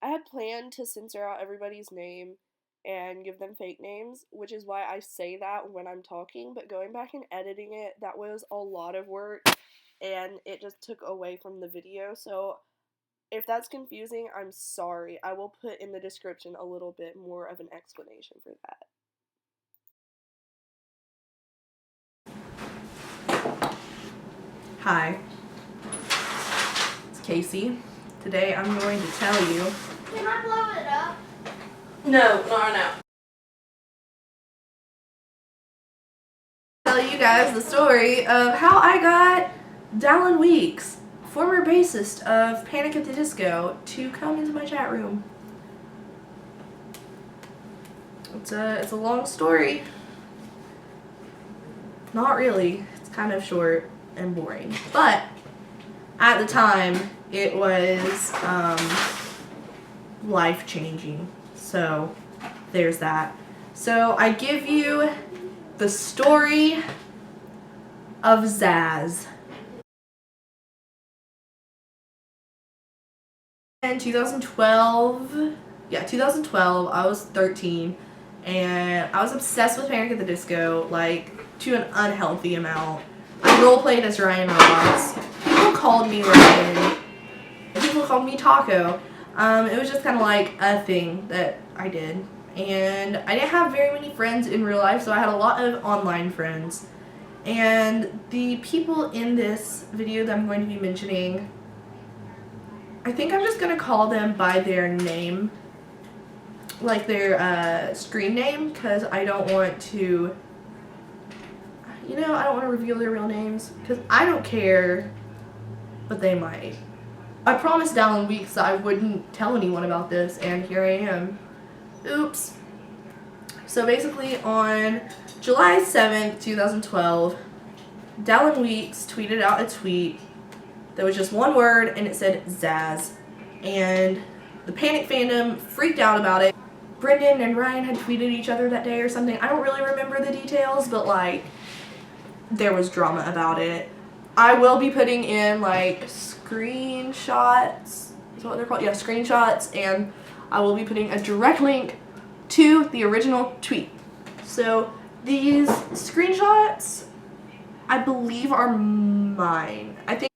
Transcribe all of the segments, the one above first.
I had planned to censor out everybody's name and give them fake names, which is why I say that when I'm talking, but going back and editing it, that was a lot of work, and it just took away from the video, so if that's confusing, I'm sorry. I will put in the description a little bit more of an explanation for that. Hi, it's Casey. Today I'm going to tell you. Can I blow it up? No. Tell you guys the story of how I got Dallon Weeks, former bassist of Panic at the Disco, to come into my chat room. It's a long story. Not really. It's kind of short and boring. But at the time, it was life-changing. So there's that. So I give you the story of Zaz. In 2012, I was 13, and I was obsessed with Panic at the Disco, like, to an unhealthy amount. I roleplayed as Ryan Ross. People called me Ryan. People called me Taco. It was just kind of like a thing that I did. And I didn't have very many friends in real life, so I had a lot of online friends. And the people in this video that I'm going to be mentioning, I think I'm just going to call them by their name, like their screen name, because I don't want to, I don't want to reveal their real names, because I don't care, but they might. I promised Dallon Weeks that I wouldn't tell anyone about this, and here I am. Oops. So basically on July 7th, 2012, Dallon Weeks tweeted out a tweet that was just one word, and it said Zaz. And the Panic fandom freaked out about it. Brendan and Ryan had tweeted each other that day or something. I don't really remember the details, but like, there was drama about it. I will be putting in like screenshots, is what they're called? Yeah, screenshots, and I will be putting a direct link to the original tweet. So these screenshots, I believe, are mine. I think.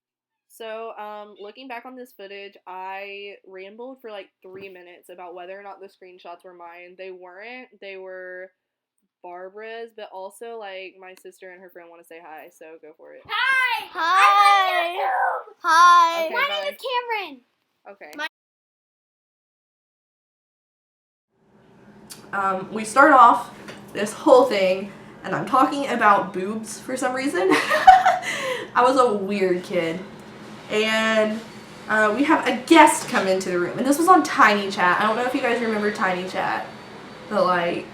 So, looking back on this footage, I rambled for like 3 minutes about whether or not the screenshots were mine. They weren't. They were Barbara's, but also, like, my sister and her friend want to say hi, so go for it. Hi! Hi! Hi! Okay, my name is Cameron! Okay. We start off this whole thing, and I'm talking about boobs for some reason. I was a weird kid. And we have a guest come into the room, and this was on Tiny Chat. I don't know if you guys remember Tiny Chat, but like,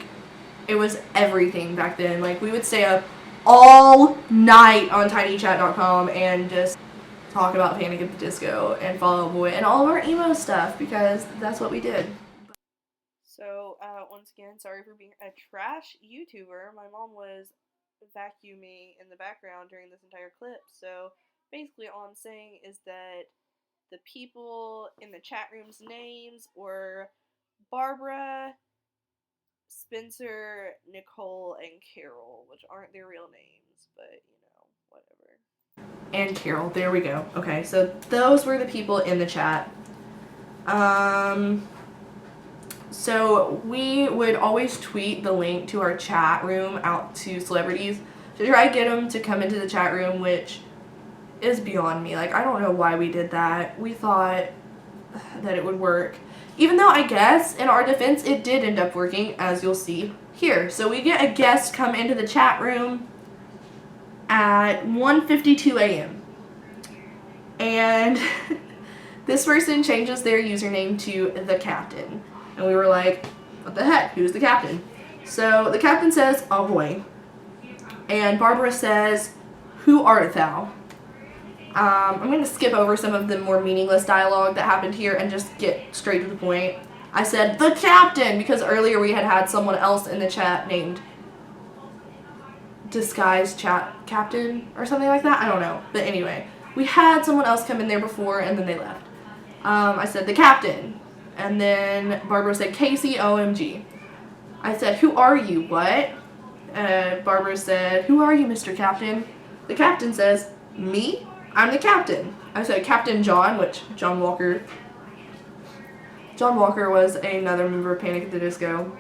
it was everything back then. Like, we would stay up all night on tinychat.com and just talk about Panic at the Disco and Fall Out Boy and all of our emo stuff, because that's what we did. So, once again, sorry for being a trash YouTuber. My mom was vacuuming in the background during this entire clip, so basically all I'm saying is that the people in the chat room's names were Barbara, Spencer, Nicole, and Carol, which aren't their real names, but, whatever. And Carol, there we go. Okay, so those were the people in the chat. So we would always tweet the link to our chat room out to celebrities to try to get them to come into the chat room, which is beyond me. Like, I don't know why we did that. We thought that it would work. Even though I guess, in our defense, it did end up working, as you'll see here. So we get a guest come into the chat room at 1:52 a.m. And this person changes their username to the captain. And we were like, what the heck? Who's the captain? So the captain says, ahoy. And Barbara says, who art thou? I'm going to skip over some of the more meaningless dialogue that happened here and just get straight to the point. I said, the captain, because earlier we had someone else in the chat named Disguised Chat Captain or something like that. I don't know. But anyway, we had someone else come in there before and then they left. I said, the captain. And then Barbara said, Casey, OMG. I said, who are you? What? Barbara said, who are you, Mr. Captain? The captain says, me? I'm the captain. I said, Captain John, which John Walker was another member of Panic at the Disco.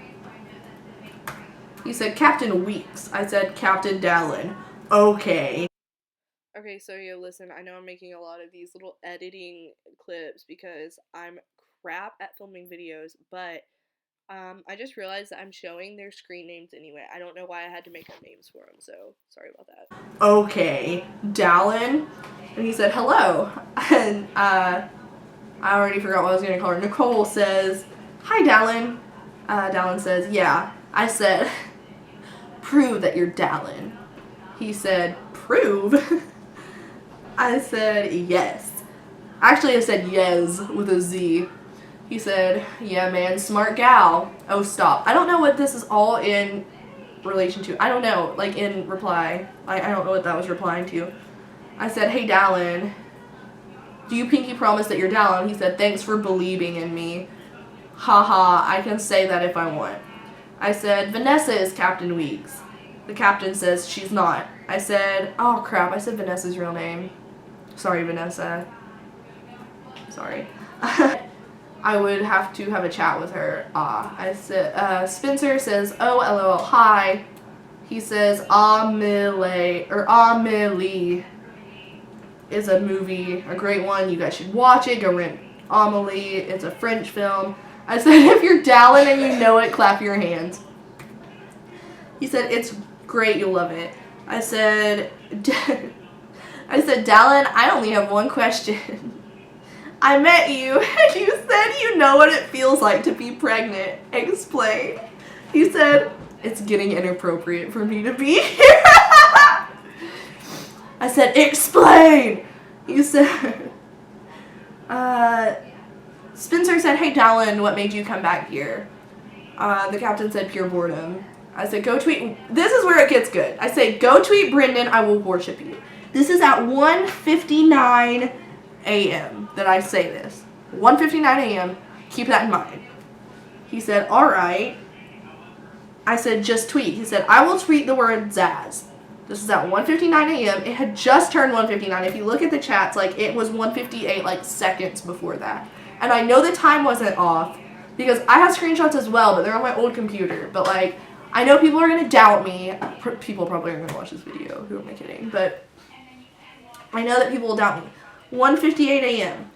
He said, Captain Weeks. I said, Captain Dallon. Okay. Okay, so yeah, listen, I know I'm making a lot of these little editing clips because I'm crap at filming videos, but I just realized that I'm showing their screen names anyway. I don't know why I had to make up names for them, so sorry about that. Okay, Dallon. And he said, hello. And I already forgot what I was going to call her. Nicole says, hi, Dallon. Dallon says, yeah. I said, prove that you're Dallon. He said, prove? I said, yes. Actually, I said yes with a Z. He said, yeah, man, smart gal. Oh, stop. I don't know what this is all in relation to. I don't know, like in reply. I don't know what that was replying to. I said, hey, Dallon, do you pinky promise that you're Dallon? He said, thanks for believing in me. Haha, I can say that if I want. I said, Vanessa is Captain Weeks. The captain says she's not. I said, oh crap, I said Vanessa's real name. Sorry, Vanessa. Sorry. I would have to have a chat with her. I said, Spencer says, oh, lol, hi. He says, Amelie is a movie, a great one. You guys should watch it. Go rent Amelie. It's a French film. I said, if you're Dallon and you know it, clap your hands. He said, it's great. You'll love it. I said, Dallon, I only have one question. I met you, and you said you know what it feels like to be pregnant. Explain. He said, it's getting inappropriate for me to be here. I said, explain. He said, Spencer said, hey, Dallon, what made you come back here? The captain said, pure boredom. I said, go tweet. This is where it gets good. I say, go tweet Brendan. I will worship you. This is at 1:59 a.m. that I say this. 1:59 a.m. Keep that in mind. He said, all right. I said, just tweet. He said, I will tweet the word Zaz. This is at 1:59 a.m. It had just turned 1:59. If you look at the chats, like, it was 1:58, like, seconds before that. And I know the time wasn't off because I have screenshots as well, but they're on my old computer. But, like, I know people are going to doubt me. People probably are going to watch this video. Who am I kidding? But I know that people will doubt me. 1:58 a.m.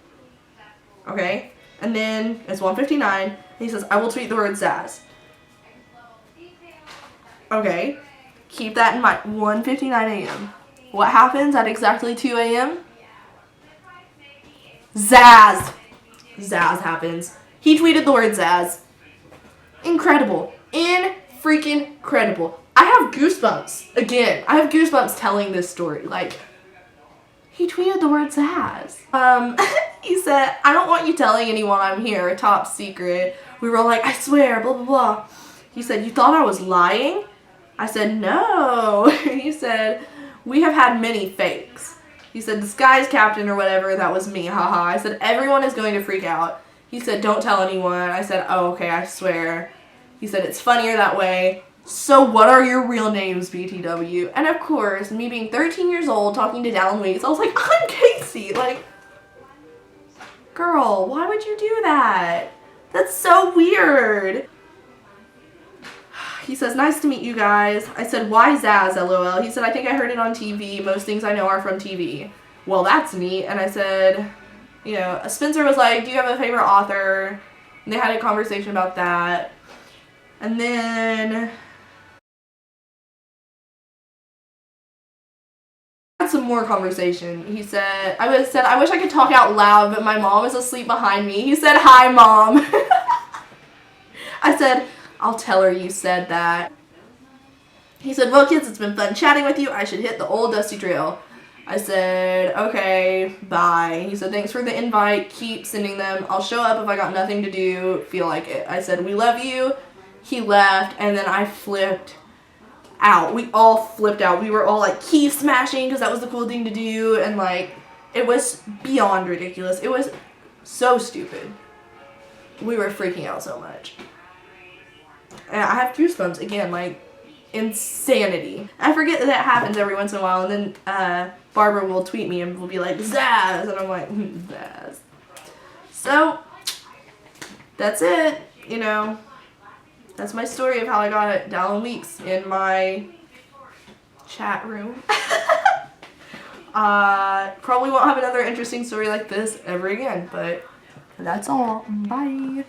Okay? And then it's 1:59. And he says, I will tweet the word Zaz. Okay? Keep that in mind. 1:59 a.m. What happens at exactly 2 a.m.? Zaz. Zaz happens. He tweeted the word Zaz. Incredible. Freaking incredible. I have goosebumps. Again, I have goosebumps telling this story. Like, he tweeted the word Zaz. He said, I don't want you telling anyone I'm here. Top secret. We were all like, I swear, blah, blah, blah. He said, you thought I was lying? I said, no. He said, we have had many fakes. He said, disguise captain or whatever, that was me, haha. I said, everyone is going to freak out. He said, don't tell anyone. I said, oh, okay, I swear. He said, it's funnier that way. So what are your real names, BTW? And of course, me being 13 years old, talking to Dallon Weeks, I was like, I'm Casey. Like, girl, why would you do that? That's so weird. He says, nice to meet you guys. I said, why Zaz, LOL? He said, I think I heard it on TV. Most things I know are from TV. Well, that's neat. And I said, you know, Spencer was like, do you have a favorite author? And they had a conversation about that. And then had some more conversation. He said, I wish I could talk out loud, but my mom is asleep behind me. He said, hi, Mom. I said, I'll tell her you said that. He said, well, kids, it's been fun chatting with you. I should hit the old dusty trail. I said, okay, bye. He said, thanks for the invite. Keep sending them. I'll show up if I got nothing to do. Feel like it. I said, we love you. He left, and then I flipped out. We all flipped out. We were all, like, key smashing because that was the cool thing to do, and, like, it was beyond ridiculous. It was so stupid. we were freaking out so much. And I have goosebumps again, like insanity. I forget that happens every once in a while, and then Barbara will tweet me and will be like, Zaz, and I'm like, Zaz. So that's it, you know. That's my story of how I got Dallon Weeks in my chat room. Probably won't have another interesting story like this ever again, but that's all. Bye.